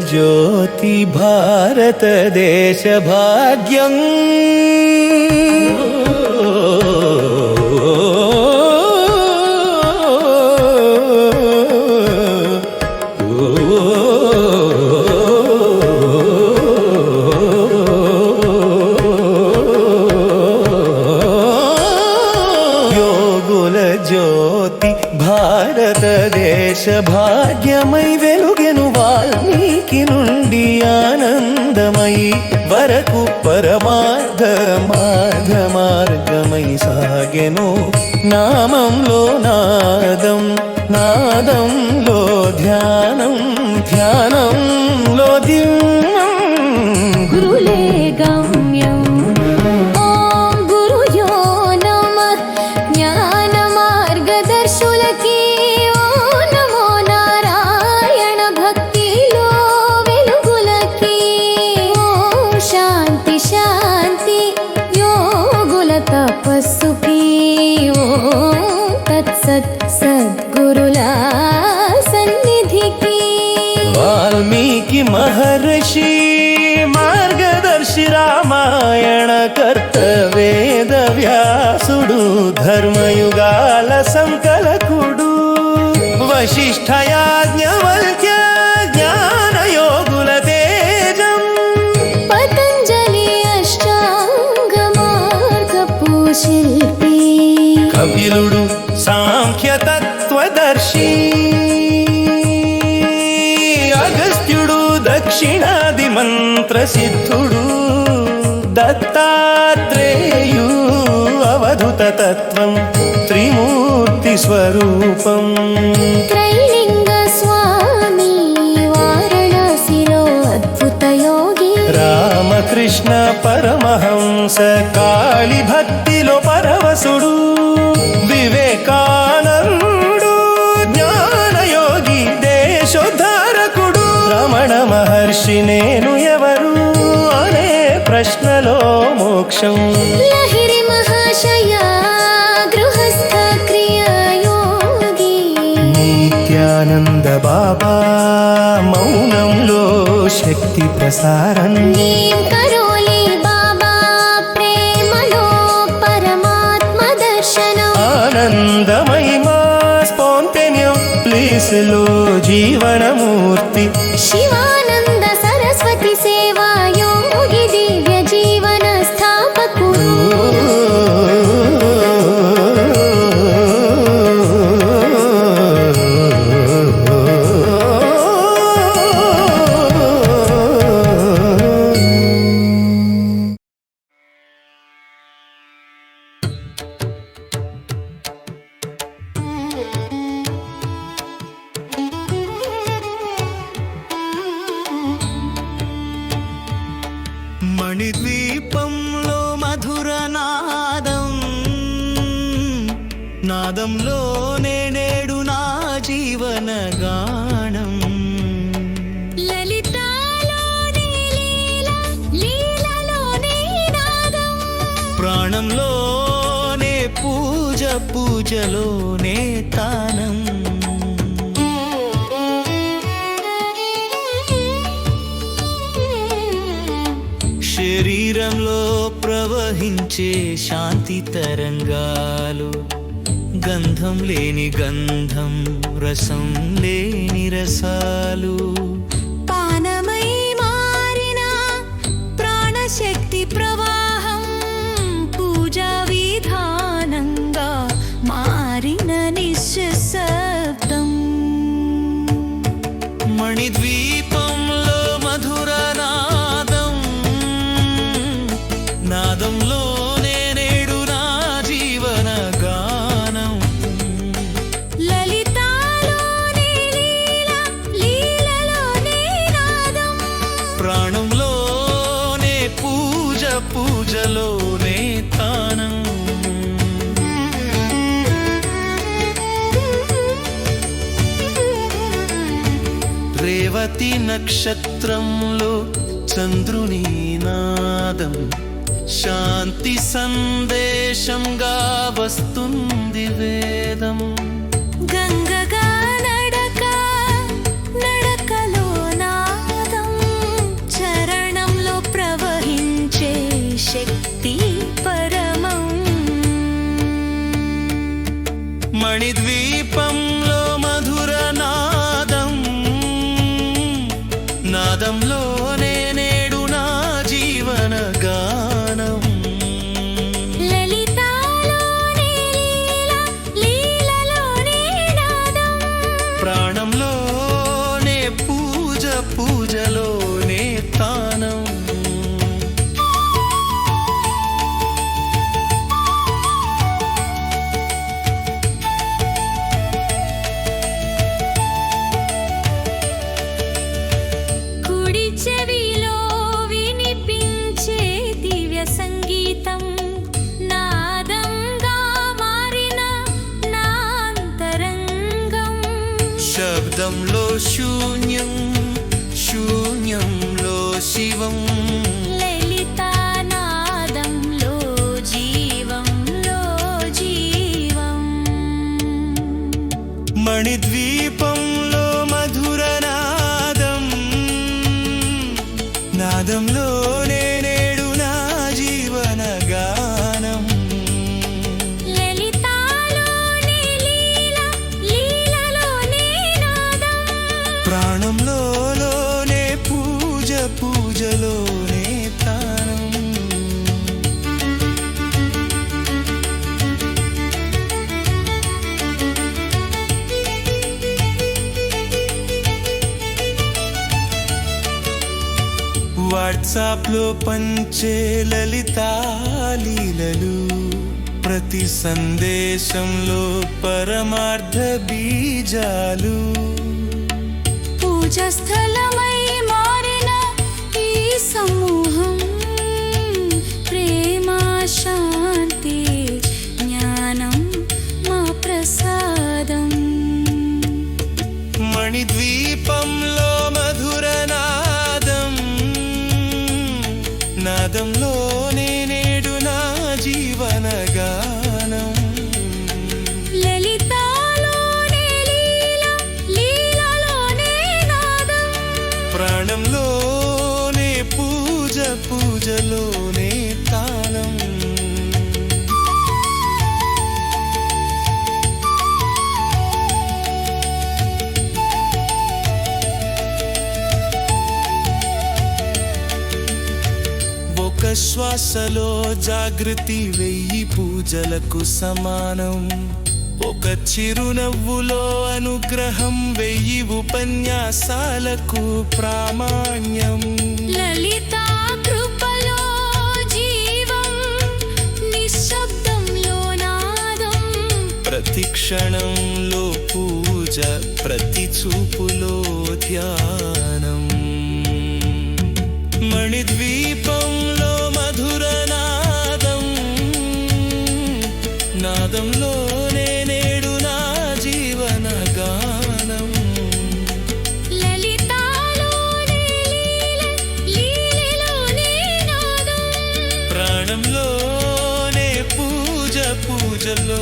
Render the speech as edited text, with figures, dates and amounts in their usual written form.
ज्योति भारतदेश भाग्यम् योगुल ज्योति भारतदेश भाग्यमय वेलुगेनु వాల్మీకి నుండి ఆనందమయి వరకు పరమార్థ మార్గమై సాగెను నామంలో నాదం నాదంలో ధ్యానం ధ్యానంలో దివ్యం గురులే గమ్యం ఓం గురుయో నమః జ్ఞాన మార్గదర్శులకి తపస్సుకి ఓం తత్సత్ సద్గురులా సన్నిధికి వాల్మీకి మహర్షి మార్గదర్శి రామాయణ కర్త వేద వ్యాసుడు ధర్మయుగాల సంకలకుడు వశిష్ఠ యాజ్ఞవల్క్య జ్ఞాన యోగుల తేజం పతంజలి శిల్పి కపిలుడు సాంఖ్య తత్వదర్శి అగస్త్యుడు దక్షిణాది మంత్ర సిద్ధుడు దత్తాత్రేయు అవధూత తత్వం త్రిమూర్తి స్వరూపం త్రైలింగ స్వామి వారణాసిలో అద్భుత యోగి రామకృష్ణ పరమహంస కాళి భక్తిలో పరవశుడు వివేకానందుడు జ్ఞానయోగి దేశోద్ధారకుడు రమణ మహర్షి నేను ఎవరు అనే ప్రశ్నలో మోక్షం లహిరి మహాశయ గృహస్థ క్రియాయోగి నిత్యానంద బాబా మౌనంలో శక్తి ప్రసారం కరోలి బాబా ప్రేమలో పరమాత్మ దర్శనం ఆనందమయ స్పాంటేనియం ప్లేస్లో జీవనమూర్తి శివానంద సరస్వతి సేవా యోగి దివ్య జీవన స్థాపకుడు మణిద్వీపంలో మధుర నాదం నాదంలోనే నేడు నా జీవన గానం లలితాలోనే లీల లీలలోనే నాదం ప్రాణంలోనే పూజ పూజలోనే తానం శరీరంలో ప్రవహించే శాంతి తరంగాలు గంధం లేని గంధం రసం లేని రసాలు పానమై మారిన ప్రాణశక్తి ప్రవాహం పూజా విధానంగా మారిన నిశ్శబ్దం మణిద్వీపంలో మధుర నాదం నాదంలోనే నేడు నా జీవన గానం రేవతి నక్షత్రంలో చంద్రుని నాదం శాంతి సందేశంగా వస్తుంది వేదం. గంగగా నడక నడకలో నాదం చరణంలో ప్రవహించే శక్తి పరమం. మణిద్వీపంలో మధుర నాదం నాదంలోనే నేడు నా జీవన గానం. లలితాలోనే లీల లీలలోనే నాదం ప్రాణంలోనే పూజ పూజలోనే తానం. కుడి చెవిలో వినిపించే దివ్య సంగీతం నాదంగా మారిన నా అంతరంగం. శబ్దంలో శూన్యం శూన్యంలో శివం. లలితా నాదంలో జీవంలో జీవం. మణిద్వీపంలో మధుర నాదం నాదంలోనే నేడు నా జీవన గానం. లలితాలోనే లీల లీలలోనే నాదం ప్రాణంలోనే పూజ పూజలోనే తానం. వాట్సాప్ లో పంచే లలితా లీలలు ప్రతి సందేశంలో పరమార్థ బీజాలు. పూజ స్థలమై మారిన ఈ సమూహం ప్రేమ శాంతి జ్ఞానం మా ప్రసాదం. మణిద్వీపంలో మధుర నాదం నాదంలోనే నేడు నా జీవన గానం. లలితాలోనే లీల లీలలోనే నాదం ప్రాణంలోనే పూజ పూజలోనే తాళం. ఒక శ్వాసలో జాగృతి 1000 పూజలకు సమానం. ఒక చిరునవ్వులో అనుగ్రహం 1000 ఉపన్యాసాలకు ప్రామాణ్యం. లలితా కృపలో జీవం నిశ్శబ్దంలో నాదం ప్రతి క్షణంలో పూజ ప్రతి చూపులో ధ్యానం. మణిద్వీపంలో మధుర నాదం నాదంలోనే నేడు నా జీవన గానం. లలితాలోనే లీల లీలలోనే నాదం ప్రాణంలోనే పూజ పూజలో